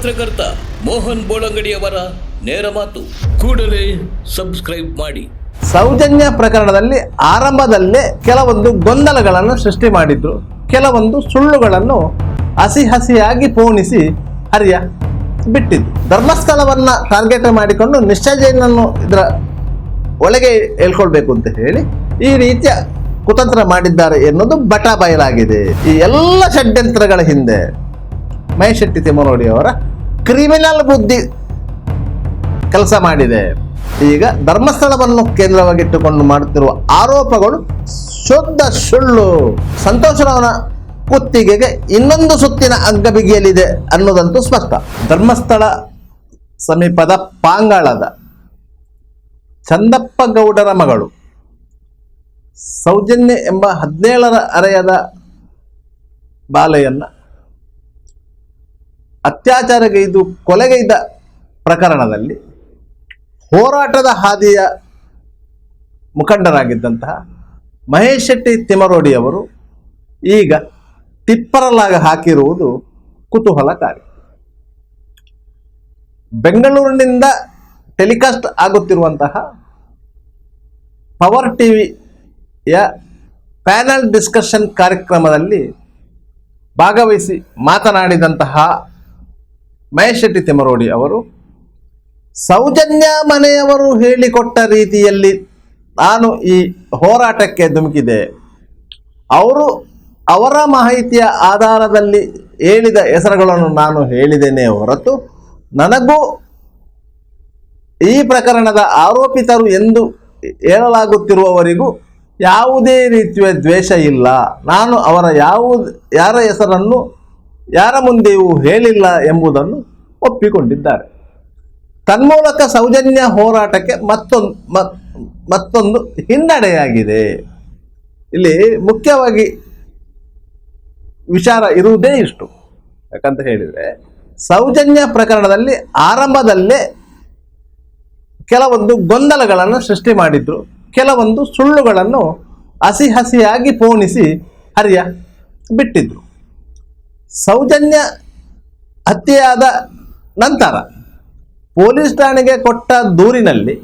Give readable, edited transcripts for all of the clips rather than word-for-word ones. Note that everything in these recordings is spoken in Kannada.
ಪತ್ರಕರ್ತ ಮೋಹನ್ ಬೋಳಂಗಡಿಯವರ ನೇರ ಮಾತು. ಕೂಡಲೇ ಸಬ್ಸ್ಕ್ರೈಬ್ ಮಾಡಿ. ಸೌಜನ್ಯ ಪ್ರಕರಣದಲ್ಲಿ ಆರಂಭದಲ್ಲೇ ಕೆಲವೊಂದು ಗೊಂದಲಗಳನ್ನು ಸೃಷ್ಟಿ ಮಾಡಿದ್ರು, ಕೆಲವೊಂದು ಸುಳ್ಳುಗಳನ್ನು ಹಸಿಯಾಗಿ ಪೋಣಿಸಿ ಹರಿಯ ಬಿಟ್ಟಿದ್ದು. ಧರ್ಮಸ್ಥಳವನ್ನ ಟಾರ್ಗೆಟ್ ಮಾಡಿಕೊಂಡು ನಿಶ್ಚಯ ಜೈನನ್ನು ಇದರ ಒಳಗೆ ಹೇಳ್ಕೊಳ್ಬೇಕು ಅಂತ ಹೇಳಿ ಈ ರೀತಿಯ ಕುತಂತ್ರ ಮಾಡಿದ್ದಾರೆ ಎನ್ನುವುದು ಬಟ ಬಯಲಾಗಿದೆ. ಈ ಎಲ್ಲ ಷಡ್ಯಂತ್ರಗಳ ಹಿಂದೆ ಮಹೇಶ್ ಶೆಟ್ಟಿ ತಿಮ್ಮರೋಡಿ ಅವರ ಕ್ರಿಮಿನಲ್ ಬುದ್ಧಿ ಕೆಲಸ ಮಾಡಿದೆ. ಈಗ ಧರ್ಮಸ್ಥಳವನ್ನು ಕೇಂದ್ರವಾಗಿಟ್ಟುಕೊಂಡು ಮಾಡುತ್ತಿರುವ ಆರೋಪಗಳು ಶುದ್ಧ ಸುಳ್ಳು. ಸಂತೋಷರವನ ಕುತ್ತಿಗೆಗೆ ಇನ್ನೊಂದು ಸುತ್ತಿನ ಹಗ್ಗ ಬಿಗಿಯಲಿದೆ ಅನ್ನೋದಂತೂ ಸ್ಪಷ್ಟ. ಧರ್ಮಸ್ಥಳ ಸಮೀಪದ ಪಾಂಗಾಳದ ಚಂದಪ್ಪ ಗೌಡರ ಮಗಳು ಸೌಜನ್ಯ ಎಂಬ 17ರ ಹರೆಯದ ಬಾಲೆಯನ್ನ ಅತ್ಯಾಚಾರಗೈದು ಕೊಲೆಗೈದ ಪ್ರಕರಣದಲ್ಲಿ ಹೋರಾಟದ ಹಾದಿಯ ಮುಖಂಡರಾಗಿದ್ದಂತಹ ಮಹೇಶ್ ಶೆಟ್ಟಿ ತಿಮ್ಮರೋಡಿ ಅವರು ಈಗ ಟಿಪ್ಪರಲಾಗ ಹಾಕಿರುವುದು ಕುತೂಹಲಕಾರಿ. ಬೆಂಗಳೂರಿನಿಂದ ಟೆಲಿಕಾಸ್ಟ್ ಆಗುತ್ತಿರುವಂತಹ ಪವರ್ ಟಿವಿಯ ಪ್ಯಾನಲ್ ಡಿಸ್ಕಷನ್ ಕಾರ್ಯಕ್ರಮದಲ್ಲಿ ಭಾಗವಹಿಸಿ ಮಾತನಾಡಿದಂತಹ ಮಹೇಶ್ ಶೆಟ್ಟಿ ತಿಮ್ಮರೋಡಿ ಅವರು ಸೌಜನ್ಯ ಮನೆಯವರು ಹೇಳಿಕೊಟ್ಟ ರೀತಿಯಲ್ಲಿ ನಾನು ಈ ಹೋರಾಟಕ್ಕೆ ಧುಮುಕಿದೆ, ಅವರ ಮಾಹಿತಿಯ ಆಧಾರದಲ್ಲಿ ಹೇಳಿದ ಹೆಸರುಗಳನ್ನು ನಾನು ಹೇಳಿದ್ದೇನೆ ಹೊರತು ನನಗೂ ಈ ಪ್ರಕರಣದ ಆರೋಪಿತರು ಎಂದು ಹೇಳಲಾಗುತ್ತಿರುವವರಿಗೂ ಯಾವುದೇ ರೀತಿಯ ದ್ವೇಷ ಇಲ್ಲ. ನಾನು ಅವರ ಯಾರ ಹೆಸರನ್ನು ಯಾರ ಮುಂದೆಯೂ ಹೇಳಿಲ್ಲ ಎಂಬುದನ್ನು ಒಪ್ಪಿಕೊಂಡಿದ್ದಾರೆ. ತನ್ಮೂಲಕ ಸೌಜನ್ಯ ಹೋರಾಟಕ್ಕೆ ಮತ್ತೊಂದು ಹಿನ್ನಡೆಯಾಗಿದೆ. ಇಲ್ಲಿ ಮುಖ್ಯವಾಗಿ ವಿಚಾರ ಇರುವುದೇ ಇಷ್ಟು. ಯಾಕಂತ ಹೇಳಿದರೆ ಸೌಜನ್ಯ ಪ್ರಕರಣದಲ್ಲಿ ಆರಂಭದಲ್ಲೇ ಕೆಲವೊಂದು ಗೊಂದಲಗಳನ್ನು ಸೃಷ್ಟಿ ಮಾಡಿದ್ರು, ಕೆಲವೊಂದು ಸುಳ್ಳುಗಳನ್ನು ಹಸಿಯಾಗಿ ಪೋಣಿಸಿ ಹರಿಯ ಬಿಟ್ಟಿದ್ರು. ಸೌಜನ್ಯ ಹತ್ಯೆಯಾದ ನಂತರ ಪೊಲೀಸ್ ಠಾಣೆಗೆ ಕೊಟ್ಟ ದೂರಿನಲ್ಲಿ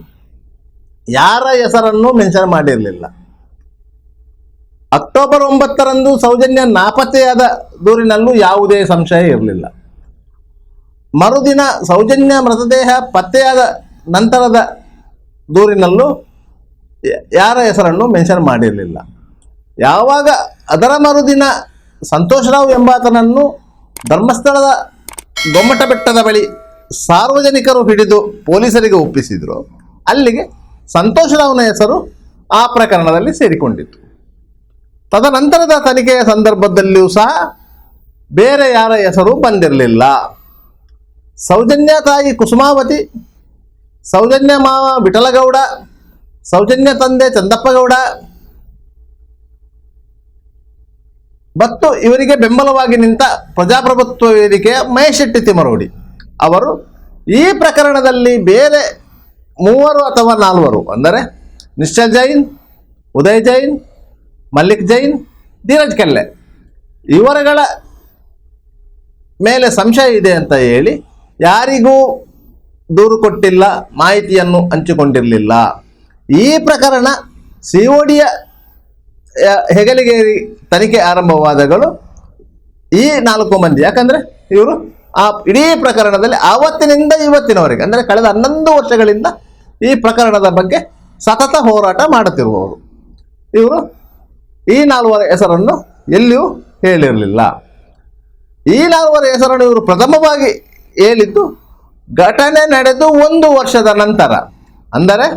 ಯಾರ ಹೆಸರನ್ನು ಮೆನ್ಷನ್ ಮಾಡಿರಲಿಲ್ಲ. ಅಕ್ಟೋಬರ್ 9ರಂದು ಸೌಜನ್ಯ ನಾಪತ್ತೆಯಾದ ದೂರಿನಲ್ಲೂ ಯಾವುದೇ ಸಂಶಯ ಇರಲಿಲ್ಲ. ಮರುದಿನ ಸೌಜನ್ಯ ಮೃತದೇಹ ಪತ್ತೆಯಾದ ನಂತರದ ದೂರಿನಲ್ಲೂ ಯಾರ ಹೆಸರನ್ನು ಮೆನ್ಷನ್ ಮಾಡಿರಲಿಲ್ಲ. ಯಾವಾಗ ಅದರ ಮರುದಿನ ಸಂತೋಷರಾವ್ ಎಂಬಾತನನ್ನು ಧರ್ಮಸ್ಥಳದ ಗೊಮ್ಮಟ ಬೆಟ್ಟದ ಬಳಿ ಸಾರ್ವಜನಿಕರು ಹಿಡಿದು ಪೊಲೀಸರಿಗೆ ಒಪ್ಪಿಸಿದ್ರು, ಅಲ್ಲಿಗೆ ಸಂತೋಷರಾವ್ನ ಹೆಸರು ಆ ಪ್ರಕರಣದಲ್ಲಿ ಸೇರಿಕೊಂಡಿತ್ತು. ತದನಂತರದ ತನಿಖೆಯ ಸಂದರ್ಭದಲ್ಲಿಯೂ ಸಹ ಬೇರೆ ಯಾರ ಹೆಸರು ಬಂದಿರಲಿಲ್ಲ. ಸೌಜನ್ಯ ತಾಯಿ ಕುಸುಮಾವತಿ, ಸೌಜನ್ಯ ಮಾವ ವಿಠಲಗೌಡ, ಸೌಜನ್ಯ ತಂದೆ ಚಂದಪ್ಪಗೌಡ ಮತ್ತು ಇವರಿಗೆ ಬೆಂಬಲವಾಗಿ ನಿಂತ ಪ್ರಜಾಪ್ರಭುತ್ವ ವೇದಿಕೆಯ ಮಹೇಶ್ ಶೆಟ್ಟಿ ತಿಮ್ಮರೋಡಿ ಅವರು ಈ ಪ್ರಕರಣದಲ್ಲಿ ಬೇರೆ 3 ಅಥವಾ 4 ಅಂದರೆ ನಿಶ್ಚಲ್ ಜೈನ್, ಉದಯ್ ಜೈನ್, ಮಲ್ಲಿಕ್ ಜೈನ್, ಧೀರಜ್ ಕೆಲ್ಲೆ ಇವರುಗಳ ಮೇಲೆ ಸಂಶಯ ಇದೆ ಅಂತ ಹೇಳಿ ಯಾರಿಗೂ ದೂರು ಕೊಟ್ಟಿಲ್ಲ, ಮಾಹಿತಿಯನ್ನು ಹಂಚಿಕೊಂಡಿರಲಿಲ್ಲ. ಈ ಪ್ರಕರಣ ಸಿಒಡಿಯ ಹೆಗಲಿಗೇರಿ ತನಿಖೆ ಆರಂಭವಾದಗಳು ಈ 4 ಮಂದಿ, ಯಾಕಂದರೆ ಇವರು ಆ ಇಡೀ ಪ್ರಕರಣದಲ್ಲಿ ಆವತ್ತಿನಿಂದ ಇವತ್ತಿನವರೆಗೆ ಅಂದರೆ ಕಳೆದ 11 ವರ್ಷಗಳಿಂದ ಈ ಪ್ರಕರಣದ ಬಗ್ಗೆ ಸತತ ಹೋರಾಟ ಮಾಡುತ್ತಿರುವವರು. ಇವರು ಈ 4 ಹೆಸರನ್ನು ಎಲ್ಲಿಯೂ ಹೇಳಿರಲಿಲ್ಲ. ಈ 4 ಹೆಸರನ್ನು ಇವರು ಪ್ರಥಮವಾಗಿ ಹೇಳಿದ್ದು ಘಟನೆ ನಡೆದು 1 ವರ್ಷದ ನಂತರ, ಅಂದರೆ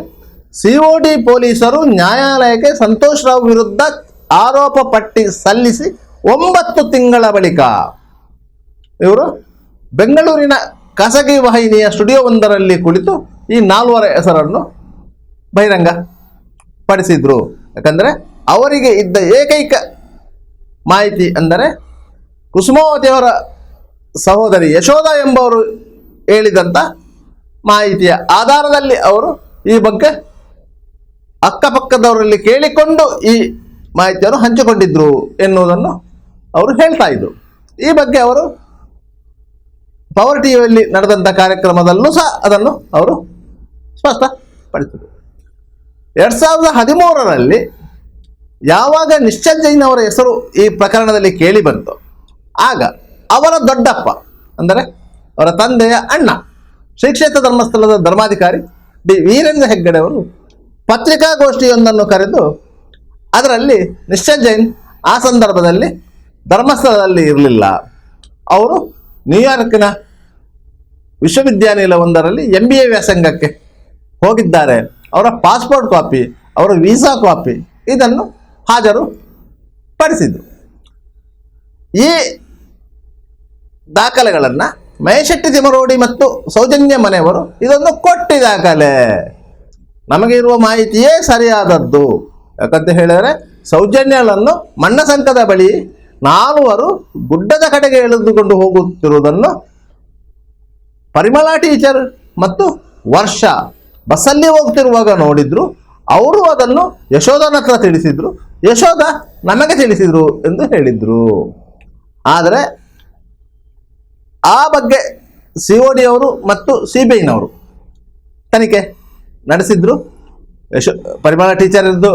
ಸಿಒಡಿ ಪೊಲೀಸರು ನ್ಯಾಯಾಲಯಕ್ಕೆ ಸಂತೋಷ್ ರಾವ್ ವಿರುದ್ಧ ಆರೋಪ ಪಟ್ಟಿ ಸಲ್ಲಿಸಿ 9 ತಿಂಗಳ ಬಳಿಕ ಇವರು ಬೆಂಗಳೂರಿನ ಖಾಸಗಿ ವಾಹಿನಿಯ ಸ್ಟುಡಿಯೋವೊಂದರಲ್ಲಿ ಕುಳಿತು ಈ 4 ಹೆಸರನ್ನು ಬಹಿರಂಗ ಪಡಿಸಿದ್ರು. ಯಾಕಂದರೆ ಅವರಿಗೆ ಇದ್ದ ಏಕೈಕ ಮಾಹಿತಿ ಅಂದರೆ ಕುಸುಮಾವತಿಯವರ ಸಹೋದರಿ ಯಶೋಧ ಎಂಬವರು ಹೇಳಿದಂಥ ಮಾಹಿತಿಯ ಆಧಾರದಲ್ಲಿ ಅವರು ಈ ಬಗ್ಗೆ ಅಕ್ಕಪಕ್ಕದವರಲ್ಲಿ ಕೇಳಿಕೊಂಡು ಈ ಮಾಹಿತಿಯನ್ನು ಹಂಚಿಕೊಂಡಿದ್ರು ಎನ್ನುವುದನ್ನು ಅವರು ಹೇಳ್ತಾ ಇದ್ರು. ಈ ಬಗ್ಗೆ ಅವರು ಪವರ್ ಟಿವಿಯಲ್ಲಿ ನಡೆದಂಥ ಕಾರ್ಯಕ್ರಮದಲ್ಲೂ ಸಹ ಅದನ್ನು ಅವರು ಸ್ಪಷ್ಟಪಡಿಸಿದರು. 2013ರಲ್ಲಿ ಯಾವಾಗ ನಿಶ್ಚಲ್ ಜೈನ್ ಅವರ ಹೆಸರು ಈ ಪ್ರಕರಣದಲ್ಲಿ ಕೇಳಿ ಬಂತು, ಆಗ ಅವರ ದೊಡ್ಡಪ್ಪ ಅಂದರೆ ಅವರ ತಂದೆಯ ಅಣ್ಣ ಶ್ರೀ ಕ್ಷೇತ್ರ ಧರ್ಮಸ್ಥಳದ ಧರ್ಮಾಧಿಕಾರಿ ಡಿ ವೀರೇಂದ್ರ ಹೆಗ್ಗಡೆ ಅವರು ಪತ್ರಿಕಾಗೋಷ್ಠಿಯೊಂದನ್ನು ಕರೆದು ಅದರಲ್ಲಿ ನಿಶ್ಚಲ್ ಜೈನ್ ಆ ಸಂದರ್ಭದಲ್ಲಿ ಧರ್ಮಸ್ಥಳದಲ್ಲಿ ಇರಲಿಲ್ಲ, ಅವರು ನ್ಯೂಯಾರ್ಕಿನ ವಿಶ್ವವಿದ್ಯಾನಿಲಯವೊಂದರಲ್ಲಿ MBA ವ್ಯಾಸಂಗಕ್ಕೆ ಹೋಗಿದ್ದಾರೆ, ಅವರ ಪಾಸ್ಪೋರ್ಟ್ ಕಾಪಿ, ಅವರ ವೀಸಾ ಕಾಪಿ ಇದನ್ನು ಹಾಜರು ಪಡಿಸಿದರು. ಈ ದಾಖಲೆಗಳನ್ನು ಮಹೇಶೆಟ್ಟಿ ತಿಮರೋಡಿ ಮತ್ತು ಸೌಜನ್ಯ ಮನೆಯವರು ಇದನ್ನು ಕೊಟ್ಟಿ ದಾಖಲೆ, ನಮಗೆ ಇರುವ ಮಾಹಿತಿಯೇ ಸರಿಯಾದದ್ದು. ಯಾಕಂತ ಹೇಳಿದರೆ ಸೌಜನ್ಯಳನ್ನು ಮಣ್ಣಸಂಕದ ಬಳಿ 4 ಗುಡ್ಡದ ಕಡೆಗೆ ಎಳೆದುಕೊಂಡು ಹೋಗುತ್ತಿರುವುದನ್ನು ಪರಿಮಳ ಟೀಚರ್ ಮತ್ತು ವರ್ಷ ಬಸ್ಸಲ್ಲಿ ಹೋಗ್ತಿರುವಾಗ ನೋಡಿದ್ರು. ಅವರು ಅದನ್ನು ಯಶೋಧನ ಹತ್ರ ತಿಳಿಸಿದ್ರು, ಯಶೋಧ ನಮಗೆ ತಿಳಿಸಿದ್ರು ಎಂದು ಹೇಳಿದ್ರು. ಆದರೆ ಆ ಬಗ್ಗೆ COD ಅವರು ಮತ್ತು CBIನವರು ತನಿಖೆ ನಡೆಸಿದ್ರು. ಪರಿಮಳ ಟೀಚರ್ ಎಂದು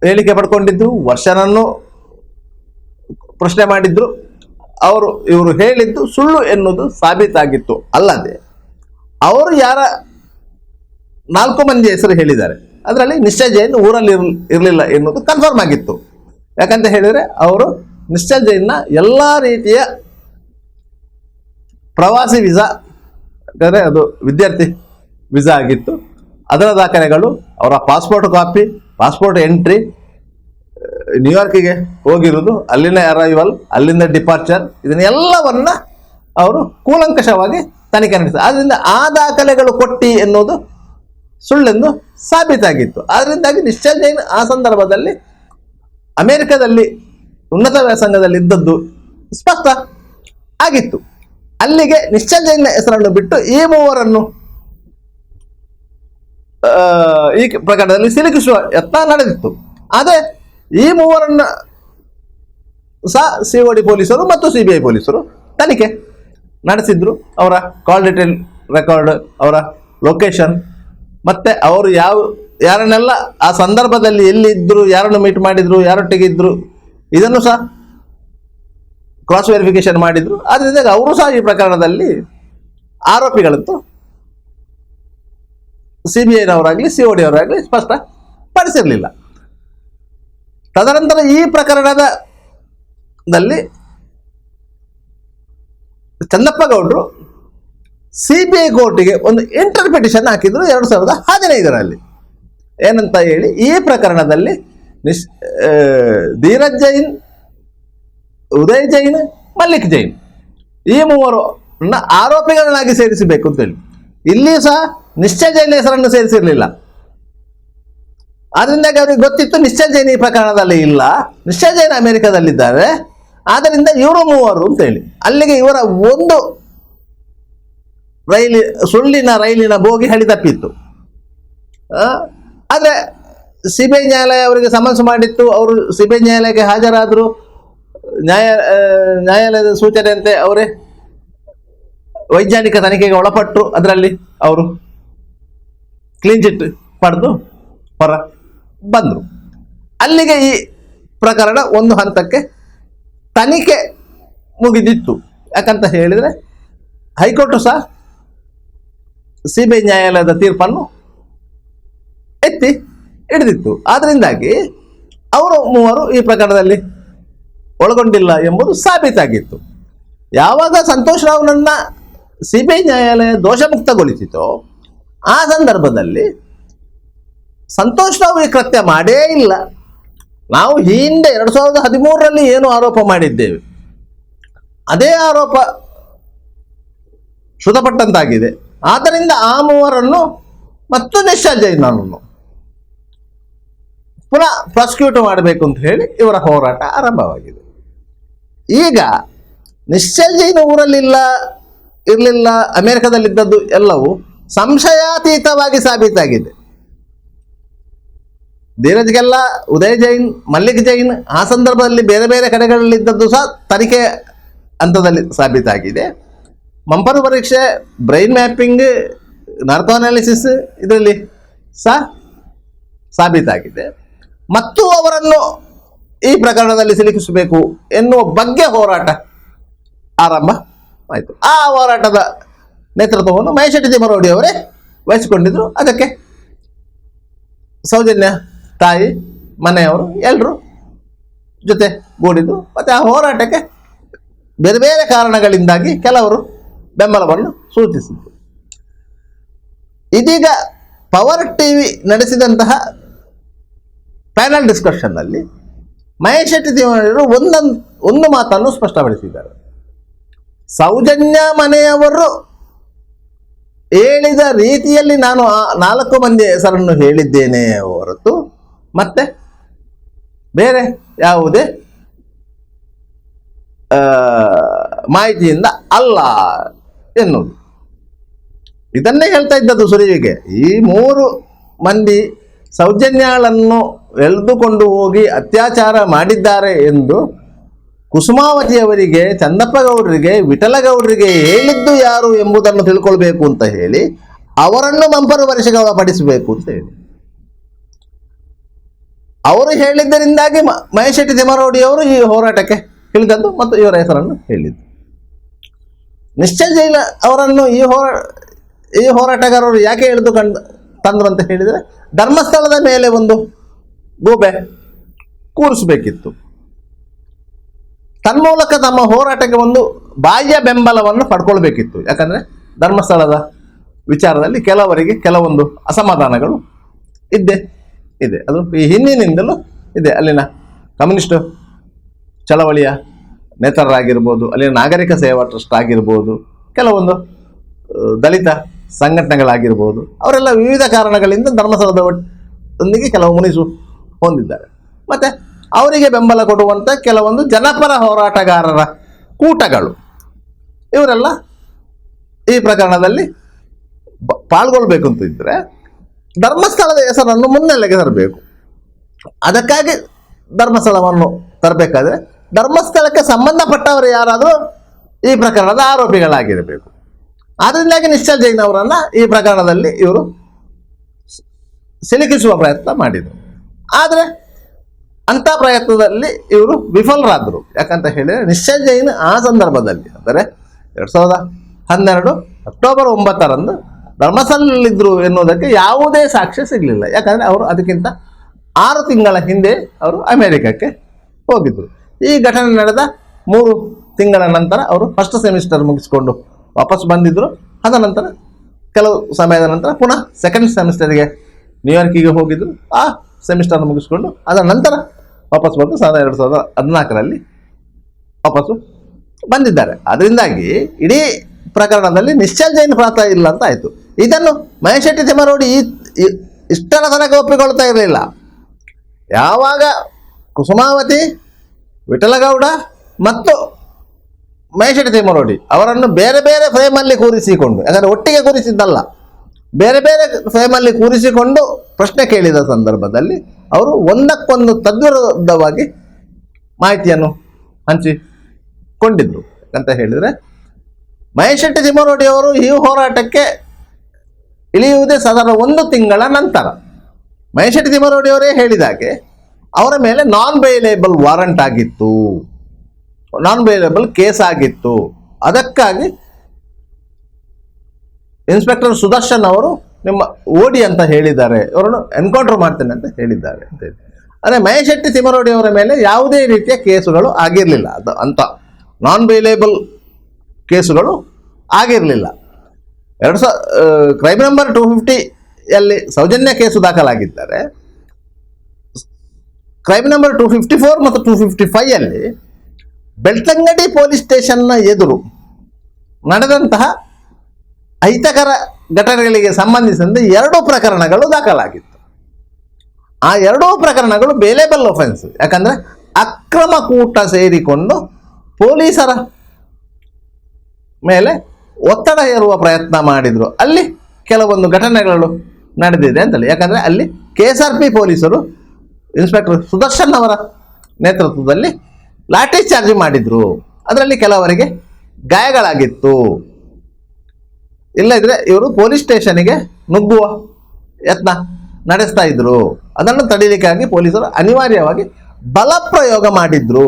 ಹೇಳಿಕೆ ಪಡ್ಕೊಂಡಿದ್ರು, ವರ್ಷನನ್ನು ಪ್ರಶ್ನೆ ಮಾಡಿದ್ರು. ಇವರು ಹೇಳಿದ್ದು ಸುಳ್ಳು ಎನ್ನುವುದು ಸಾಬೀತಾಗಿತ್ತು. ಅಲ್ಲದೆ ಅವರು ಯಾರ 4 ಮಂದಿ ಹೆಸರು ಹೇಳಿದ್ದಾರೆ, ಅದರಲ್ಲಿ ನಿಶ್ಚಲ್ ಜೈನ್ ಊರಲ್ಲಿ ಇರಲಿಲ್ಲ ಎನ್ನುವುದು ಕನ್ಫರ್ಮ್ ಆಗಿತ್ತು. ಯಾಕಂತ ಹೇಳಿದರೆ ಅವರು ನಿಶ್ಚಲ್ ಜೈನ್ನ ಎಲ್ಲ ರೀತಿಯ ಪ್ರವಾಸಿ ವೀಸಾ, ಅಂದರೆ ಅದು ವಿದ್ಯಾರ್ಥಿ ವೀಸಾ ಆಗಿತ್ತು, ಅದರ ದಾಖಲೆಗಳು, ಅವರ ಪಾಸ್ಪೋರ್ಟ್ ಕಾಪಿ, ಪಾಸ್ಪೋರ್ಟ್ ಎಂಟ್ರಿ, ನ್ಯೂಯಾರ್ಕಿಗೆ ಹೋಗಿರುವುದು, ಅಲ್ಲಿನ ಅರೈವಲ್, ಅಲ್ಲಿಂದ ಡಿಪಾರ್ಚರ್, ಇದನ್ನೆಲ್ಲವನ್ನ ಅವರು ಕೂಲಂಕಷವಾಗಿ ತನಿಖೆ ನಡೆಸಿದರು. ಆದ್ದರಿಂದ ಆ ದಾಖಲೆಗಳು ಕೊಟ್ಟಿ ಎನ್ನುವುದು ಸುಳ್ಳೆಂದು ಸಾಬೀತಾಗಿತ್ತು. ಅದರಿಂದಾಗಿ ನಿಶ್ಚಲ್ ಜೈನ್ ಆ ಸಂದರ್ಭದಲ್ಲಿ ಅಮೆರಿಕದಲ್ಲಿ ಉನ್ನತ ವ್ಯಾಸಂಗದಲ್ಲಿ ಇದ್ದದ್ದು ಸ್ಪಷ್ಟ ಆಗಿತ್ತು. ಅಲ್ಲಿಗೆ ನಿಶ್ಚಲ್ ಜೈನ್ ಹೆಸರನ್ನು ಬಿಟ್ಟು ಈ 3 ಈ ಪ್ರಕರಣದಲ್ಲಿ ಸಿಲುಕಿಸುವ ಯತ್ನ ನಡೆದಿತ್ತು. ಆದರೆ ಈ 3 ಸಹ COD ಪೊಲೀಸರು ಮತ್ತು CBI ಪೊಲೀಸರು ತನಿಖೆ ನಡೆಸಿದ್ರು. ಅವರ ಕಾಲ್ ಡೀಟೇಲ್ ರೆಕಾರ್ಡ್, ಅವರ ಲೊಕೇಶನ್, ಮತ್ತೆ ಅವರು ಯಾರನ್ನೆಲ್ಲ ಆ ಸಂದರ್ಭದಲ್ಲಿ ಎಲ್ಲಿದ್ದರು, ಯಾರನ್ನು ಮೀಟ್ ಮಾಡಿದ್ರು, ಯಾರೊಟ್ಟಿಗೆ ಇದ್ರು, ಇದನ್ನು ಸಹ ಕ್ರಾಸ್ ವೆರಿಫಿಕೇಶನ್ ಮಾಡಿದ್ರು. ಆದ್ದರಿಂದ ಅವರು ಸಹ ಈ ಪ್ರಕರಣದಲ್ಲಿ ಆರೋಪಿಗಳಂತೂ CBIನವರಾಗಲಿ COD ಅವರಾಗಲಿ ಸ್ಪಷ್ಟಪಡಿಸಿರಲಿಲ್ಲ. ತದನಂತರ ಈ ಪ್ರಕರಣದಲ್ಲಿ ಚಂದಪ್ಪ ಗೌಡರು CBI ಕೋರ್ಟಿಗೆ ಒಂದು ಇಂಟರ್ಪಿಟಿಷನ್ ಹಾಕಿದ್ರು 2015ರಲ್ಲಿ. ಏನಂತ ಹೇಳಿ, ಈ ಪ್ರಕರಣದಲ್ಲಿ ಧೀರಜ್ ಜೈನ್, ಉದಯ್ ಜೈನ್, ಮಲ್ಲಿಕ್ ಜೈನ್ ಈ 3 ಆರೋಪಿಗಳನ್ನಾಗಿ ಸೇರಿಸಬೇಕು ಅಂತೇಳಿ. ಇಲ್ಲಿ ಸಹ ನಿಶ್ಚಲ್ ಜೈನ್ ಹೆಸರನ್ನು ಸೇರಿಸಿರಲಿಲ್ಲ. ಆದ್ರಿಂದಾಗಿ ಅವರಿಗೆ ಗೊತ್ತಿತ್ತು ನಿಶ್ಚಲ್ ಜೈನ್ ಈ ಪ್ರಕರಣದಲ್ಲಿ ಇಲ್ಲ, ನಿಶ್ಚಲ್ ಜೈನ್ ಅಮೆರಿಕದಲ್ಲಿದ್ದಾರೆ, ಆದ್ದರಿಂದ ಇವರು 3 ಅಂತೇಳಿ. ಅಲ್ಲಿಗೆ ಇವರ ಒಂದು ಸುಳ್ಳಿನ ರೈಲಿನ ಬೋಗಿ ಹಳಿ ತಪ್ಪಿತ್ತು. ಆದರೆ CBI ನ್ಯಾಯಾಲಯ ಅವರಿಗೆ ಸಮನ್ಸ್ ಮಾಡಿತ್ತು. ಅವರು CBI ನ್ಯಾಯಾಲಯಕ್ಕೆ ಹಾಜರಾದರು. ನ್ಯಾಯಾಲಯದ ಸೂಚನೆಯಂತೆ ಅವರೇ ವೈಜ್ಞಾನಿಕ ತನಿಖೆಗೆ ಒಳಪಟ್ಟು ಅದರಲ್ಲಿ ಅವರು ಕ್ಲೀನ್ ಚಿಟ್ ಪಡೆದು ಹೊರ ಬಂದರು. ಅಲ್ಲಿಗೆ ಈ ಪ್ರಕರಣ ಒಂದು ಹಂತಕ್ಕೆ ತನಿಖೆ ಮುಗಿದಿತ್ತು. ಯಾಕಂತ ಹೇಳಿದರೆ ಹೈಕೋರ್ಟು ಸಹ CBI ನ್ಯಾಯಾಲಯದ ತೀರ್ಪನ್ನು ಎತ್ತಿ ಹಿಡಿದಿತ್ತು. ಆದ್ದರಿಂದಾಗಿ ಅವರು 3 ಈ ಪ್ರಕರಣದಲ್ಲಿ ಒಳಗೊಂಡಿಲ್ಲ ಎಂಬುದು ಸಾಬೀತಾಗಿತ್ತು. ಯಾವಾಗ ಸಂತೋಷ್ ರಾವ್ನನ್ನ CBI ನ್ಯಾಯಾಲಯ ದೋಷಮುಕ್ತಗೊಳಿಸಿತೋ ಆ ಸಂದರ್ಭದಲ್ಲಿ ಸಂತೋಷ್ ರಾವ್ ಈ ಕೃತ್ಯ ಮಾಡೇ ಇಲ್ಲ, ನಾವು ಹಿಂದೆ 2013ರಲ್ಲಿ ಏನು ಆರೋಪ ಮಾಡಿದ್ದೇವೆ ಅದೇ ಆರೋಪ ಶ್ರುತಪಟ್ಟಂತಾಗಿದೆ. ಆದ್ದರಿಂದ ಆ 3 ಮತ್ತು ನಿಶ್ಚಲ್ ಜೈನನ್ನು ಪುನಃ ಪ್ರಾಸಿಕ್ಯೂಟ್ ಮಾಡಬೇಕು ಅಂತ ಹೇಳಿ ಇವರ ಹೋರಾಟ ಆರಂಭವಾಗಿದೆ. ಈಗ ನಿಶ್ಚಲ್ ಜೈನ್ ಇರಲಿಲ್ಲ, ಅಮೆರಿಕದಲ್ಲಿದ್ದದ್ದು ಎಲ್ಲವೂ ಸಂಶಯಾತೀತವಾಗಿ ಸಾಬೀತಾಗಿದೆ. ಧೀರಜ್ಗೆಲ್ಲ ಉದಯ್ ಜೈನ್, ಮಲ್ಲಿಕ್ ಜೈನ್ ಆ ಸಂದರ್ಭದಲ್ಲಿ ಬೇರೆ ಬೇರೆ ಕಡೆಗಳಲ್ಲಿದ್ದದ್ದು ಸಹ ತನಿಖೆ ಹಂತದಲ್ಲಿ ಸಾಬೀತಾಗಿದೆ. ಮಂಪರು ಪರೀಕ್ಷೆ, ಬ್ರೈನ್ ಮ್ಯಾಪಿಂಗ್, ನಾರ್ಕೋ ಅನಾಲಿಸಿಸ್ ಇದರಲ್ಲಿ ಸಾಬೀತಾಗಿದೆ. ಮತ್ತು ಅವರನ್ನು ಈ ಪ್ರಕರಣದಲ್ಲಿ ಸಿಲುಕಿಸಬೇಕು ಎನ್ನುವ ಬಗ್ಗೆ ಹೋರಾಟ ಆರಂಭ ಆಯಿತು. ಆ ಹೋರಾಟದ ನೇತೃತ್ವವನ್ನು ಮಹೇಶ್ ಶೆಟ್ಟಿ ತಿಮ್ಮರೋಡಿ ಅವರೇ ವಹಿಸಿಕೊಂಡಿದ್ರು. ಅದಕ್ಕೆ ಸೌಜನ್ಯ ತಾಯಿ, ಮನೆಯವರು ಎಲ್ಲರೂ ಜೊತೆ ಗೂಡಿದ್ರು. ಮತ್ತು ಆ ಹೋರಾಟಕ್ಕೆ ಬೇರೆ ಬೇರೆ ಕಾರಣಗಳಿಂದಾಗಿ ಕೆಲವರು ಬೆಂಬಲವನ್ನು ಸೂಚಿಸಿದರು. ಇದೀಗ ಪವರ್ ಟಿವಿ ನಡೆಸಿದಂತಹ ಪ್ಯಾನಲ್ ಡಿಸ್ಕಷನ್ನಲ್ಲಿ ಮಹೇಶ್ ಶೆಟ್ಟಿ ತಿಮ್ಮರೋಡಿಯವರು ಒಂದು ಮಾತನ್ನು ಸ್ಪಷ್ಟಪಡಿಸಿದ್ದಾರೆ. ಸೌಜನ್ಯ ಮನೆಯವರು ಹೇಳಿದ ರೀತಿಯಲ್ಲಿ ನಾನು ಆ 4 ಮಂದಿ ಹೆಸರನ್ನು ಹೇಳಿದ್ದೇನೆ ಹೊರತು ಮತ್ತೆ ಬೇರೆ ಯಾವುದೇ ಮಾಹಿತಿಯಿಂದ ಅಲ್ಲ ಎನ್ನುವುದು. ಇದನ್ನೇ ಹೇಳ್ತಾ ಇದ್ದದ್ದು ಸುರಿವಿಗೆ. ಈ 3 ಮಂದಿ ಸೌಜನ್ಯಗಳನ್ನು ಎಳೆದುಕೊಂಡು ಹೋಗಿ ಅತ್ಯಾಚಾರ ಮಾಡಿದ್ದಾರೆ ಎಂದು ಕುಸುಮಾವತಿಯವರಿಗೆ, ಚಂದಪ್ಪ ಗೌಡರಿಗೆ, ವಿಠಲಗೌಡರಿಗೆ ಹೇಳಿದ್ದು ಯಾರು ಎಂಬುದನ್ನು ತಿಳ್ಕೊಳ್ಬೇಕು ಅಂತ ಹೇಳಿ ಅವರನ್ನು ಮಂಪರು ಪರೀಕ್ಷೆಗೆ ಒಳಪಡಿಸಬೇಕು ಅಂತ ಹೇಳಿ ಅವರು ಹೇಳಿದ್ದರಿಂದಾಗಿ ಮಹೇಶ್ ಶೆಟ್ಟಿ ತಿಮ್ಮರೋಡಿ ಅವರು ಈ ಹೋರಾಟಕ್ಕೆ ಇಳಿದದ್ದು ಮತ್ತು ಇವರ ಹೆಸರನ್ನು ಹೇಳಿದ್ದು. ನಿಶ್ಚಲ್ ಜೈನ್ ಅವರನ್ನು ಈ ಹೋರಾಟಗಾರರು ಯಾಕೆ ಎಳೆದು ತಂದರು ಅಂತ ಹೇಳಿದರೆ, ಧರ್ಮಸ್ಥಳದ ಮೇಲೆ ಒಂದು ಗೂಬೆ ಕೂರಿಸಬೇಕಿತ್ತು. ತನ್ಮೂಲಕ ತಮ್ಮ ಹೋರಾಟಕ್ಕೆ ಒಂದು ಬಾಹ್ಯ ಬೆಂಬಲವನ್ನು ಪಡ್ಕೊಳ್ಬೇಕಿತ್ತು. ಯಾಕಂದರೆ ಧರ್ಮಸ್ಥಳದ ವಿಚಾರದಲ್ಲಿ ಕೆಲವೊಂದು ಅಸಮಾಧಾನಗಳು ಇದೆ. ಅದು ಈ ಹಿಂದಿನಿಂದಲೂ ಇದೆ. ಅಲ್ಲಿನ ಕಮ್ಯುನಿಸ್ಟ್ ಚಳವಳಿಯ ನೇತರರಾಗಿರ್ಬೋದು, ಅಲ್ಲಿನ ನಾಗರಿಕ ಸೇವಾ ಟ್ರಸ್ಟ್ ಆಗಿರ್ಬೋದು, ಕೆಲವೊಂದು ದಲಿತ ಸಂಘಟನೆಗಳಾಗಿರ್ಬೋದು, ಅವರೆಲ್ಲ ವಿವಿಧ ಕಾರಣಗಳಿಂದ ಧರ್ಮಸ್ಥಳದೊಂದಿಗೆ ಕೆಲವು ಮುನಿಸು ಹೊಂದಿದ್ದಾರೆ. ಮತ್ತು ಅವರಿಗೆ ಬೆಂಬಲ ಕೊಡುವಂಥ ಕೆಲವೊಂದು ಜನಪರ ಹೋರಾಟಗಾರರ ಕೂಟಗಳು, ಇವರೆಲ್ಲ ಈ ಪ್ರಕರಣದಲ್ಲಿ ಪಾಲ್ಗೊಳ್ಬೇಕು ಅಂತಿದ್ದರೆ ಧರ್ಮಸ್ಥಳದ ಹೆಸರನ್ನು ಮುನ್ನೆಲೆಗೆ ತರಬೇಕು. ಅದಕ್ಕಾಗಿ ಧರ್ಮಸ್ಥಳವನ್ನು ತರಬೇಕಾದ್ರೆ ಧರ್ಮಸ್ಥಳಕ್ಕೆ ಸಂಬಂಧಪಟ್ಟವರು ಯಾರಾದರೂ ಈ ಪ್ರಕರಣದ ಆರೋಪಿಗಳಾಗಿರಬೇಕು. ಆದ್ದರಿಂದಾಗಿ ನಿಶ್ಚಲ್ ಜೈನ್ ಅವರನ್ನು ಈ ಪ್ರಕರಣದಲ್ಲಿ ಇವರು ಸಿಲುಕಿಸುವ ಪ್ರಯತ್ನ ಮಾಡಿದರು. ಆದರೆ ಅಂಥ ಪ್ರಯತ್ನದಲ್ಲಿ ಇವರು ವಿಫಲರಾದರು. ಯಾಕಂತ ಹೇಳಿದರೆ ನಿಶ್ಚಲ್ ಜೈನ್ ಆ ಸಂದರ್ಭದಲ್ಲಿ ಅಂದರೆ 2012 ಅಕ್ಟೋಬರ್ 9 ಧರ್ಮಸ್ಥಳದಲ್ಲಿದ್ದರು ಎನ್ನುವುದಕ್ಕೆ ಯಾವುದೇ ಸಾಕ್ಷ್ಯ ಸಿಗಲಿಲ್ಲ. ಯಾಕಂದರೆ ಅವರು ಅದಕ್ಕಿಂತ 6 ತಿಂಗಳ ಹಿಂದೆ ಅವರು ಅಮೆರಿಕಕ್ಕೆ ಹೋಗಿದ್ದರು. ಈ ಘಟನೆ ನಡೆದ 3 ತಿಂಗಳ ನಂತರ ಅವರು ಫಸ್ಟ್ ಸೆಮಿಸ್ಟರ್ ಮುಗಿಸಿಕೊಂಡು ವಾಪಸ್ ಬಂದಿದ್ದರು. ಅದ ನಂತರ ಕೆಲವು ಸಮಯದ ನಂತರ ಪುನಃ ಸೆಕೆಂಡ್ ಸೆಮಿಸ್ಟರ್ಗೆ ನ್ಯೂಯಾರ್ಕಿಗೆ ಹೋಗಿದ್ದರು. ಆ ಸೆಮಿಸ್ಟರ್ ಮುಗಿಸ್ಕೊಂಡು ಅದರ ನಂತರ ವಾಪಸ್ ಬಂದು 2014 ವಾಪಸ್ಸು ಬಂದಿದ್ದಾರೆ. ಅದರಿಂದಾಗಿ ಇಡೀ ಪ್ರಕರಣದಲ್ಲಿ ನಿಶ್ಚಲ್ ಜೈನ್ ಪಾತ್ರ ಇಲ್ಲ ಅಂತ ಆಯಿತು. ಇದನ್ನು ಮಹೇಶ್ ಶೆಟ್ಟಿ ತಿಮ್ಮರೋಡಿ ಇಷ್ಟರ ತನಕ ಒಪ್ಪಿಕೊಳ್ತಾ ಇರಲಿಲ್ಲ. ಯಾವಾಗ ಕುಸುಮಾವತಿ, ವಿಠಲಗೌಡ ಮತ್ತು ಮಹೇಶ್ ಶೆಟ್ಟಿ ತಿಮ್ಮರೋಡಿ ಅವರನ್ನು ಬೇರೆ ಬೇರೆ ಫ್ರೇಮಲ್ಲಿ ಕೂರಿಸಿಕೊಂಡು, ಯಾಕಂದರೆ ಒಟ್ಟಿಗೆ ಕೂರಿಸಿದ್ದಲ್ಲ, ಬೇರೆ ಬೇರೆ ಫ್ರೇಮಲ್ಲಿ ಕೂರಿಸಿಕೊಂಡು ಪ್ರಶ್ನೆ ಕೇಳಿದ ಸಂದರ್ಭದಲ್ಲಿ ಅವರು ಒಂದಕ್ಕೊಂದು ತದ್ವಿರುದ್ಧವಾಗಿ ಮಾಹಿತಿಯನ್ನು ಹಂಚಿಕೊಂಡಿದ್ರು. ಅಂತ ಹೇಳಿದರೆ ಮಹೇಶ್ ಶೆಟ್ಟಿ ತಿಮ್ಮರೋಡಿ ಅವರು ಈ ಹೋರಾಟಕ್ಕೆ ಇಳಿಯುವುದೇ ಸಾಧಾರಣ 1 ತಿಂಗಳ ನಂತರ. ಮಹೇಶ್ ಶೆಟ್ಟಿ ತಿಮ್ಮರೋಡಿ ಅವರೇ ಹೇಳಿದಾಗೆ ಅವರ ಮೇಲೆ ನಾನ್ ಬೇಲೇಬಲ್ ವಾರಂಟ್ ಆಗಿತ್ತು, ನಾನ್ ಬೇಲೇಬಲ್ ಕೇಸ್ ಆಗಿತ್ತು. ಅದಕ್ಕಾಗಿ ಇನ್ಸ್ಪೆಕ್ಟರ್ ಸುದರ್ಶನ್ ಅವರು ನಿಮ್ಮ ಓಡಿ ಅಂತ ಹೇಳಿದ್ದಾರೆ, ಅವರನ್ನು ಎನ್ಕೌಂಟರ್ ಮಾಡ್ತೇನೆ ಅಂತ ಹೇಳಿದ್ದಾರೆ ಅಂತ ಹೇಳಿ. ಅಂದರೆ ಮಹೇಶ್ ಶೆಟ್ಟಿ ತಿಮ್ಮರೋಡಿ ಅವರ ಮೇಲೆ ಯಾವುದೇ ರೀತಿಯ ಕೇಸುಗಳು ಆಗಿರಲಿಲ್ಲ. ಅದು ಅಂತ ನಾನ್ ಬೇಲೇಬಲ್ ಕೇಸುಗಳು ಆಗಿರಲಿಲ್ಲ. ಕ್ರೈಮ್ ನಂಬರ್ 250 ಸೌಜನ್ಯ ಕೇಸು ದಾಖಲಾಗಿದ್ದಾರೆ. ಕ್ರೈಮ್ ನಂಬರ್ 254 ಮತ್ತು 255 ಬೆಳ್ತಂಗಡಿ ಪೊಲೀಸ್ ಸ್ಟೇಷನ್ನ ಎದುರು ನಡೆದಂತಹ ಅಹಿತಕರ ಘಟನೆಗಳಿಗೆ ಸಂಬಂಧಿಸಿದಂತೆ 2 ಪ್ರಕರಣಗಳು ದಾಖಲಾಗಿತ್ತು. ಆ 2 ಪ್ರಕರಣಗಳು ಬೇಲೇಬಲ್ ಒಫೆನ್ಸ್. ಯಾಕಂದರೆ ಅಕ್ರಮ ಕೂಟ ಸೇರಿಕೊಂಡು ಪೊಲೀಸರ ಮೇಲೆ ಒತ್ತಡ ಹೇರುವ ಪ್ರಯತ್ನ ಮಾಡಿದರು. ಅಲ್ಲಿ ಕೆಲವೊಂದು ಘಟನೆಗಳು ನಡೆದಿದೆ ಅಂತೇಳಿ. ಯಾಕಂದರೆ ಅಲ್ಲಿ KSRP ಪೊಲೀಸರು ಇನ್ಸ್ಪೆಕ್ಟರ್ ಸುದರ್ಶನ್ ಅವರ ನೇತೃತ್ವದಲ್ಲಿ ಲಾಠಿ ಚಾರ್ಜ್ ಮಾಡಿದರು. ಅದರಲ್ಲಿ ಕೆಲವರಿಗೆ ಗಾಯಗಳಾಗಿತ್ತು. ಇಲ್ಲದಿದ್ರೆ ಇವರು ಪೊಲೀಸ್ ಸ್ಟೇಷನ್ಗೆ ನುಗ್ಗುವ ಯತ್ನ ನಡೆಸ್ತಾ ಇದ್ರು. ಅದನ್ನು ತಡೀಲಿಕ್ಕಾಗಿ ಪೊಲೀಸರು ಅನಿವಾರ್ಯವಾಗಿ ಬಲಪ್ರಯೋಗ ಮಾಡಿದ್ರು.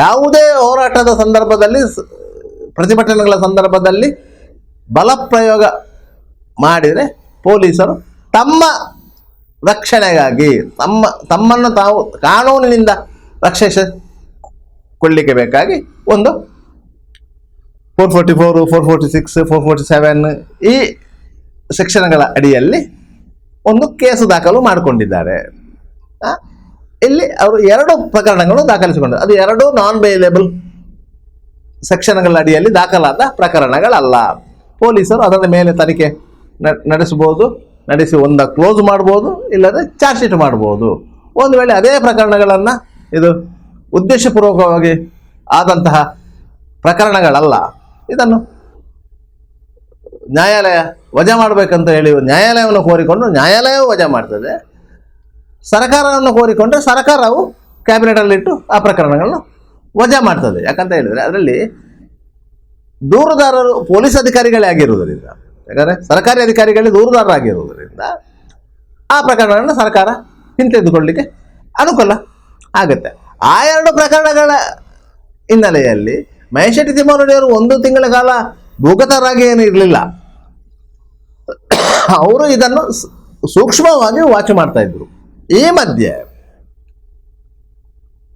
ಯಾವುದೇ ಹೋರಾಟದ ಸಂದರ್ಭದಲ್ಲಿ, ಪ್ರತಿಭಟನೆಗಳ ಸಂದರ್ಭದಲ್ಲಿ ಬಲಪ್ರಯೋಗ ಮಾಡಿದರೆ ಪೊಲೀಸರು ತಮ್ಮ ರಕ್ಷಣೆಗಾಗಿ ತಮ್ಮನ್ನು ತಾವು ಕಾನೂನಿನಿಂದ ರಕ್ಷಿಸಿಕೊಳ್ಳಿಕ್ಕೆ ಬೇಕಾಗಿ ಒಂದು 444, 446, 447 ಈ ಸೆಕ್ಷನ್ಗಳ ಅಡಿಯಲ್ಲಿ ಒಂದು ಕೇಸು ದಾಖಲು ಮಾಡಿಕೊಂಡಿದ್ದಾರೆ. ಇಲ್ಲಿ ಅವರು 2 ಪ್ರಕರಣಗಳು ದಾಖಲಿಸಿಕೊಂಡರು. ಅದು 2 ನಾನ್ ಬೇಲೇಬಲ್ ಸೆಕ್ಷನ್ಗಳ ಅಡಿಯಲ್ಲಿ ದಾಖಲಾದ ಪ್ರಕರಣಗಳಲ್ಲ. ಪೊಲೀಸರು ಅದರ ಮೇಲೆ ತನಿಖೆ ನಡೆಸಬಹುದು, ನಡೆಸಿ ಕ್ಲೋಸ್ ಮಾಡ್ಬೋದು, ಇಲ್ಲದೆ ಚಾರ್ಜ್ ಶೀಟ್ ಮಾಡ್ಬೋದು. ಒಂದು ವೇಳೆ ಅದೇ ಪ್ರಕರಣಗಳನ್ನು ಇದು ಉದ್ದೇಶಪೂರ್ವಕವಾಗಿ ಆದಂತಹ ಪ್ರಕರಣಗಳಲ್ಲ, ಇದನ್ನು ನ್ಯಾಯಾಲಯ ವಜಾ ಮಾಡಬೇಕಂತ ಹೇಳಿ ನ್ಯಾಯಾಲಯವನ್ನು ಕೋರಿಕೊಂಡು ನ್ಯಾಯಾಲಯವು ವಜಾ ಮಾಡ್ತದೆ. ಸರ್ಕಾರವನ್ನು ಕೋರಿಕೊಂಡ್ರೆ ಸರ್ಕಾರವು ಕ್ಯಾಬಿನೆಟಲ್ಲಿಟ್ಟು ಆ ಪ್ರಕರಣಗಳನ್ನು ವಜಾ ಮಾಡ್ತದೆ. ಯಾಕಂತ ಹೇಳಿದರೆ ಅದರಲ್ಲಿ ದೂರುದಾರರು ಪೊಲೀಸ್ ಅಧಿಕಾರಿಗಳೇ ಆಗಿರುವುದರಿಂದ, ಯಾಕಂದರೆ ಸರ್ಕಾರಿ ಅಧಿಕಾರಿಗಳೇ ದೂರುದಾರರಾಗಿರುವುದರಿಂದ ಆ ಪ್ರಕರಣಗಳನ್ನು ಸರ್ಕಾರ ಹಿಂತೆಗೆದುಕೊಳ್ಳಲಿಕ್ಕೆ ಅನುಕೂಲ ಆಗುತ್ತೆ. ಆ 2 ಪ್ರಕರಣಗಳ ಹಿನ್ನೆಲೆಯಲ್ಲಿ ಮಹೇಶ್ ತಿಮ್ಮಾರೆಡ್ಡಿಯವರು 1 ತಿಂಗಳ ಕಾಲ ಭೂಗತರಾಗಿ ಏನು ಇರಲಿಲ್ಲ. ಅವರು ಇದನ್ನು ಸೂಕ್ಷ್ಮವಾಗಿ ವಾಚ್ ಮಾಡ್ತಾ ಇದ್ರು. ಈ ಮಧ್ಯೆ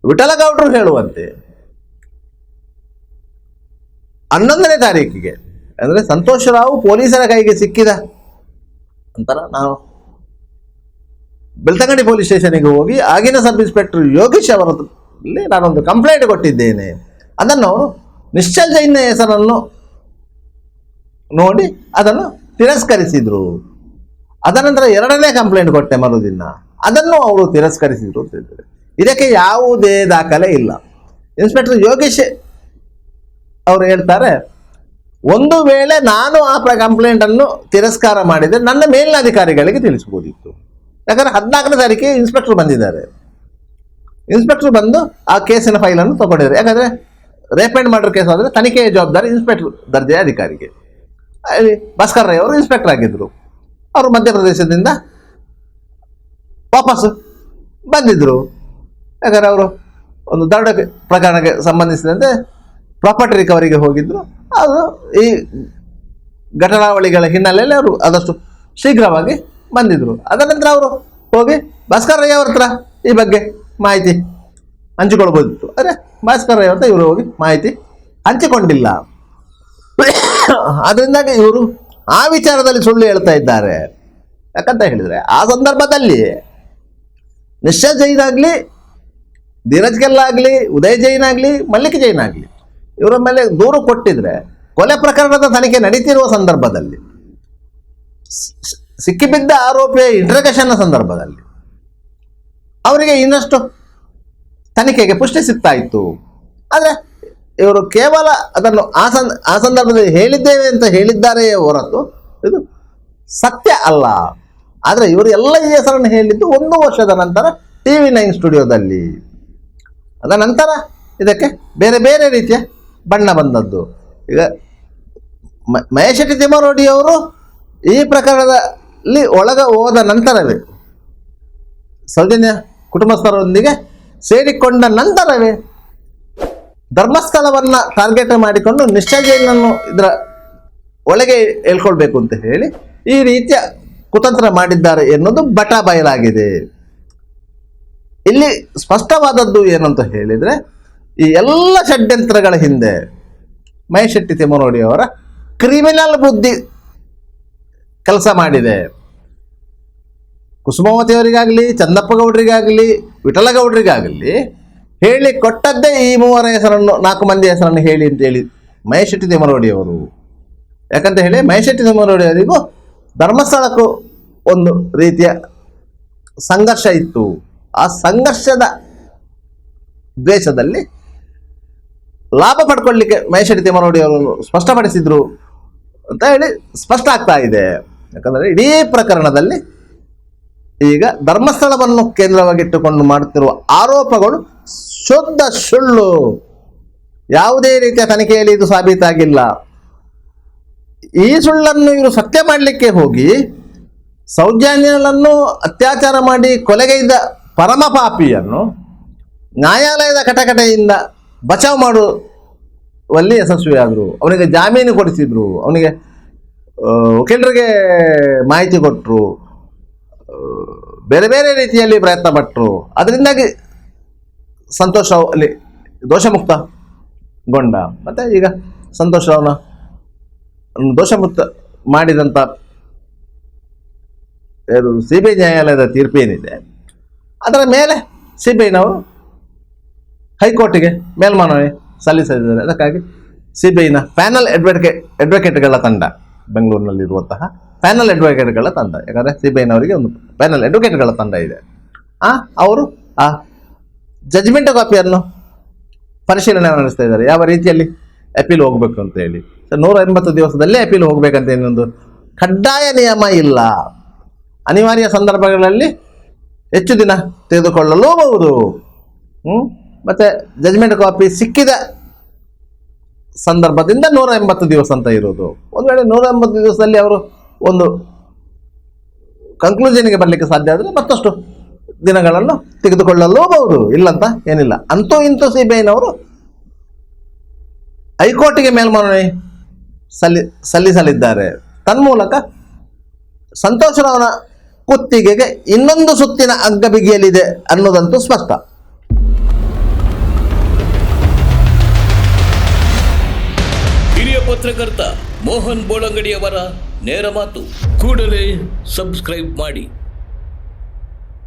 ವಿಠಲಗೌಡರು ಹೇಳುವಂತೆ 11ನೇ ತಾರೀಕಿಗೆ ಅಂದರೆ ಸಂತೋಷ್ ರಾವ್ ಪೊಲೀಸರ ಕೈಗೆ ಸಿಕ್ಕಿದ ನಂತರ ನಾನು ಬೆಳ್ತಂಗಡಿ ಪೊಲೀಸ್ ಸ್ಟೇಷನ್ಗೆ ಹೋಗಿ ಆಗಿನ ಸಬ್ ಇನ್ಸ್ಪೆಕ್ಟರ್ ಯೋಗೀಶ್ ಅವರಲ್ಲಿ ನಾನೊಂದು ಕಂಪ್ಲೇಂಟ್ ಕೊಟ್ಟಿದ್ದೇನೆ. ಅದನ್ನು ಅವರು ನಿಶ್ಚಲ್ ಜೈನ್ನ ಹೆಸರನ್ನು ನೋಡಿ ಅದನ್ನು ತಿರಸ್ಕರಿಸಿದ್ರು. ಅದನಂತರ 2ನೇ ಕಂಪ್ಲೇಂಟ್ ಕೊಟ್ಟೆ ಮರುದಿನ, ಅದನ್ನು ಅವರು ತಿರಸ್ಕರಿಸಿದ್ರು ಅಂತ ಹೇಳಿದ್ದಾರೆ. ಇದಕ್ಕೆ ಯಾವುದೇ ದಾಖಲೆ ಇಲ್ಲ. ಇನ್ಸ್ಪೆಕ್ಟರ್ ಯೋಗೇಶ್ ಅವರು ಹೇಳ್ತಾರೆ, ಒಂದು ವೇಳೆ ನಾನು ಆ ಕಂಪ್ಲೇಂಟನ್ನು ತಿರಸ್ಕಾರ ಮಾಡಿದರೆ ನನ್ನ ಮೇಲಿನ ಅಧಿಕಾರಿಗಳಿಗೆ ತಿಳಿಸಬಹುದಿತ್ತು. ಯಾಕಂದರೆ 14ನೇ ತಾರೀಕಿಗೆ ಇನ್ಸ್ಪೆಕ್ಟರ್ ಬಂದಿದ್ದಾರೆ. ಇನ್ಸ್ಪೆಕ್ಟರ್ ಬಂದು ಆ ಕೇಸಿನ ಫೈಲನ್ನು ತಗೊಂಡಿದ್ದಾರೆ. ಯಾಕಂದರೆ ರೇಪ್ ಆ್ಯಂಡ್ ಮರ್ಡರ್ ಕೇಸ್ ಆದರೆ ತನಿಖೆಯ ಜವಾಬ್ದಾರಿ ಇನ್ಸ್ಪೆಕ್ಟರ್ ದರ್ಜೆಯ ಅಧಿಕಾರಿಗೆ. ಅಲ್ಲಿ ಭಾಸ್ಕರ್ ರೈ ಅವರು ಇನ್ಸ್ಪೆಕ್ಟರ್ ಆಗಿದ್ದರು. ಅವರು ಮಧ್ಯಪ್ರದೇಶದಿಂದ ವಾಪಸ್ಸು ಬಂದಿದ್ದರು. ಯಾಕಂದರೆ ಅವರು ಒಂದು ದರೋಡೆ ಪ್ರಕರಣಕ್ಕೆ ಸಂಬಂಧಿಸಿದಂತೆ ಪ್ರಾಪರ್ಟಿ ರಿಕವರಿಗೆ ಹೋಗಿದ್ದರು. ಅವರು ಈ ಘಟನಾವಳಿಗಳ ಹಿನ್ನೆಲೆಯಲ್ಲಿ ಅವರು ಆದಷ್ಟು ಶೀಘ್ರವಾಗಿ ಬಂದಿದ್ದರು. ಅದರ ನಂತರ ಅವರು ಹೋಗಿ ಭಾಸ್ಕರ್ ರೈ ಅವ್ರ ಹತ್ರ ಈ ಬಗ್ಗೆ ಮಾಹಿತಿ ಹಂಚಿಕೊಳ್ಬೋದಿತ್ತು. ಆದರೆ ಭಾಸ್ಕರ್ ರೈ ಅವ್ರ ಹತ್ರ ಇವರು ಹೋಗಿ ಮಾಹಿತಿ ಹಂಚಿಕೊಂಡಿಲ್ಲ. ಅದರಿಂದಾಗಿ ಇವರು ಆ ವಿಚಾರದಲ್ಲಿ ಸುಳ್ಳು ಹೇಳ್ತಾ ಇದ್ದಾರೆ. ಯಾಕಂತ ಹೇಳಿದರೆ ಆ ಸಂದರ್ಭದಲ್ಲಿ ನಿಶ್ಚಲ್ ಜೈನ್ ಆಗಲಿ, ಧೀರಜ್ ಕೆಲ್ಲ ಆಗಲಿ, ಉದಯ್ ಜೈನ್ ಆಗಲಿ, ಮಲ್ಲಿಕ್ ಜೈನ್ ಆಗಲಿ ಇವರ ಮೇಲೆ ದೂರು ಕೊಟ್ಟಿದ್ರೆ ಕೊಲೆ ಪ್ರಕರಣದ ತನಿಖೆ ನಡೀತಿರುವ ಸಂದರ್ಭದಲ್ಲಿ, ಸಿಕ್ಕಿಬಿದ್ದ ಆರೋಪಿಯ ಇಂಟ್ರಗೇಷನ್ನ ಸಂದರ್ಭದಲ್ಲಿ ಅವರಿಗೆ ಇನ್ನಷ್ಟು ತನಿಖೆಗೆ ಪುಷ್ಟಿ ಸಿಗ್ತಾ ಇತ್ತು. ಆದರೆ ಇವರು ಕೇವಲ ಅದನ್ನು ಆ ಸಂದರ್ಭದಲ್ಲಿ ಹೇಳಿದ್ದೇವೆ ಅಂತ ಹೇಳಿದ್ದಾರೆಯೇ ಹೊರತು ಇದು ಸತ್ಯ ಅಲ್ಲ. ಆದರೆ ಇವರು ಎಲ್ಲ ಈ ಹೆಸರನ್ನು ಹೇಳಿದ್ದು 1 ವರ್ಷದ ನಂತರ TV9 ಸ್ಟುಡಿಯೋದಲ್ಲಿ. ಅದ ನಂತರ ಇದಕ್ಕೆ ಬೇರೆ ಬೇರೆ ರೀತಿಯ ಬಣ್ಣ ಬಂದದ್ದು. ಈಗ ಮಹೇಶ್ ತಿಮ್ಮಾರೆಡ್ಡಿ ಅವರು ಈ ಪ್ರಕರಣದಲ್ಲಿ ಹೋದ ನಂತರವೇ, ಸೌಜನ್ಯ ಕುಟುಂಬಸ್ಥರೊಂದಿಗೆ ಸೇರಿಕೊಂಡ ನಂತರವೇ ಧರ್ಮಸ್ಥಳವನ್ನು ಟಾರ್ಗೆಟ್ ಮಾಡಿಕೊಂಡು ನಿಶ್ಚಲ್ ಜೈನನ್ನು ಇದರ ಒಳಗೆ ಹೇಳ್ಕೊಳ್ಬೇಕು ಅಂತ ಹೇಳಿ ಈ ರೀತಿಯ ಕುತಂತ್ರ ಮಾಡಿದ್ದಾರೆ ಎನ್ನುವುದು ಬಟ ಬಯಲಾಗಿದೆ. ಇಲ್ಲಿ ಸ್ಪಷ್ಟವಾದದ್ದು ಏನಂತ ಹೇಳಿದರೆ, ಈ ಎಲ್ಲ ಷಡ್ಯಂತ್ರಗಳ ಹಿಂದೆ ಮಹೇಶ್ ತಿಮ್ಮಾರೆಡ್ಡಿ ಅವರ ಕ್ರಿಮಿನಲ್ ಬುದ್ಧಿ ಕೆಲಸ ಮಾಡಿದೆ. ಕುಸುಮಾವತಿ ಅವರಿಗಾಗಲಿ, ಚಂದಪ್ಪ ಗೌಡರಿಗಾಗಲಿ, ವಿಠಲಗೌಡರಿಗಾಗಲಿ ಹೇಳಿ ಕೊಟ್ಟದ್ದೇ ಈ 3 ಹೆಸರನ್ನು, 4 ಮಂದಿ ಹೆಸರನ್ನು ಹೇಳಿ ಅಂತೇಳಿ ಮಹೇಶ್ ತಿಮ್ಮಾರೆಡ್ಡಿ ಅವರು. ಯಾಕಂತ ಹೇಳಿ ಮಹೇಶ್ ತಿಮ್ಮಾರೆಡ್ಡಿ ಅವರಿಗೂ ಧರ್ಮಸ್ಥಳಕ್ಕೂ ಒಂದು ರೀತಿಯ ಸಂಘರ್ಷ ಇತ್ತು. ಆ ಸಂಘರ್ಷದ ದ್ವೇಷದಲ್ಲಿ ಲಾಭ ಪಡ್ಕೊಳ್ಳಿಕ್ಕೆ ಮಹೇಶ್ ತಿಮ್ಮಾರೆಡ್ಡಿ ಅವರು ಸ್ಪಷ್ಟಪಡಿಸಿದ್ರು ಅಂತ ಹೇಳಿ ಸ್ಪಷ್ಟ ಆಗ್ತಾ ಇದೆ. ಯಾಕಂದರೆ ಇಡೀ ಪ್ರಕರಣದಲ್ಲಿ ಈಗ ಧರ್ಮಸ್ಥಳವನ್ನು ಕೇಂದ್ರವಾಗಿಟ್ಟುಕೊಂಡು ಮಾಡುತ್ತಿರುವ ಆರೋಪಗಳು ಶುದ್ಧ ಸುಳ್ಳು. ಯಾವುದೇ ರೀತಿಯ ತನಿಖೆಯಲ್ಲಿ ಇದು ಸಾಬೀತಾಗಿಲ್ಲ. ಈ ಸುಳ್ಳನ್ನು ಇವರು ಸತ್ಯ ಮಾಡಲಿಕ್ಕೆ ಹೋಗಿ ಸೌಜನ್ಯನನ್ನು ಅತ್ಯಾಚಾರ ಮಾಡಿ ಕೊಲೆಗೈದ ಪರಮ ಪಾಪಿಯನ್ನು ನ್ಯಾಯಾಲಯದ ಕಟಕಟೆಯಿಂದ ಬಚಾವ್ ಮಾಡುವಲ್ಲಿ ಯಶಸ್ವಿಯಾದರು. ಅವನಿಗೆ ಜಾಮೀನು ಕೊಡಿಸಿದ್ರು, ಅವನಿಗೆ ವಕೀಲರಿಗೆ ಮಾಹಿತಿ ಕೊಟ್ಟರು, ಬೇರೆ ಬೇರೆ ರೀತಿಯಲ್ಲಿ ಪ್ರಯತ್ನ ಪಟ್ಟರು. ಅದರಿಂದಾಗಿ ಸಂತೋಷ್ ರಾವ್ ಅಲ್ಲಿ ದೋಷಮುಕ್ತಗೊಂಡ. ಮತ್ತು ಈಗ ಸಂತೋಷ್ ರಾವ್ನ ದೋಷಮುಕ್ತ ಮಾಡಿದಂಥ CBI ನ್ಯಾಯಾಲಯದ ತೀರ್ಪೇನಿದೆ ಅದರ ಮೇಲೆ CBIನವರು ಹೈಕೋರ್ಟಿಗೆ ಮೇಲ್ಮನವಿ ಸಲ್ಲಿಸಿದ್ದಾರೆ. ಅದಕ್ಕಾಗಿ CBIನ ಪ್ಯಾನಲ್ ಅಡ್ವೊಕೇಟ್ಗಳ ತಂಡ, ಬೆಂಗಳೂರಿನಲ್ಲಿರುವಂತಹ ಪ್ಯಾನಲ್ ಅಡ್ವೊಕೇಟ್ಗಳ ತಂಡ, ಯಾಕಂದರೆ CBIನವರಿಗೆ ಒಂದು ಪ್ಯಾನಲ್ ಅಡ್ವೊಕೇಟ್ಗಳ ತಂಡ ಇದೆ. ಅವರು ಆ ಜಜ್ಮೆಂಟ್ ಕಾಪಿಯನ್ನು ಪರಿಶೀಲನೆ ನಡೆಸ್ತಾ ಇದ್ದಾರೆ, ಯಾವ ರೀತಿಯಲ್ಲಿ ಅಪೀಲ್ ಹೋಗಬೇಕು ಅಂತ ಹೇಳಿ. 180 ದಿವಸದಲ್ಲೇ ಅಪೀಲ್ ಹೋಗಬೇಕಂತ ಏನೊಂದು ಕಡ್ಡಾಯ ನಿಯಮ ಇಲ್ಲ. ಅನಿವಾರ್ಯ ಸಂದರ್ಭಗಳಲ್ಲಿ ಹೆಚ್ಚು ದಿನ ತೆಗೆದುಕೊಳ್ಳಲೂಬಹುದು. ಮತ್ತು ಜಜ್ಮೆಂಟ್ ಕಾಪಿ ಸಿಕ್ಕಿದ ಸಂದರ್ಭದಿಂದ 180 ದಿವಸ ಅಂತ ಇರೋದು. ಒಂದು ವೇಳೆ 180 ದಿವಸದಲ್ಲಿ ಅವರು ಒಂದು ಕನ್ಕ್ಲೂಷನ್ಗೆ ಬರಲಿಕ್ಕೆ ಸಾಧ್ಯ ಆದರೆ ಮತ್ತಷ್ಟು ದಿನಗಳನ್ನು ತೆಗೆದುಕೊಳ್ಳಲೂಬಹುದು, ಇಲ್ಲಂತ ಏನಿಲ್ಲ. ಅಂತೂ ಇಂತೂ CBIನವರು ಹೈಕೋರ್ಟಿಗೆ ಮೇಲ್ಮನವಿ ಸಲ್ಲಿಸಲಿದ್ದಾರೆ. ತನ್ಮೂಲಕ ಸಂತೋಷ್ ರಾವ್ನ ಕುತ್ತಿಗೆಗೆ ಇನ್ನೊಂದು ಸುತ್ತಿನ ಹಗ್ಗ ಬಿಗಿಯಲಿದೆ ಅನ್ನೋದಂತೂ ಸ್ಪಷ್ಟ. ಹಿರಿಯ ಪತ್ರಕರ್ತ ಮೋಹನ್ ಬೋಳಂಗಡಿಯವರ ನೇರ ಮಾತು. ಕೂಡಲೇ ಸಬ್ಸ್ಕ್ರೈಬ್ ಮಾಡಿ.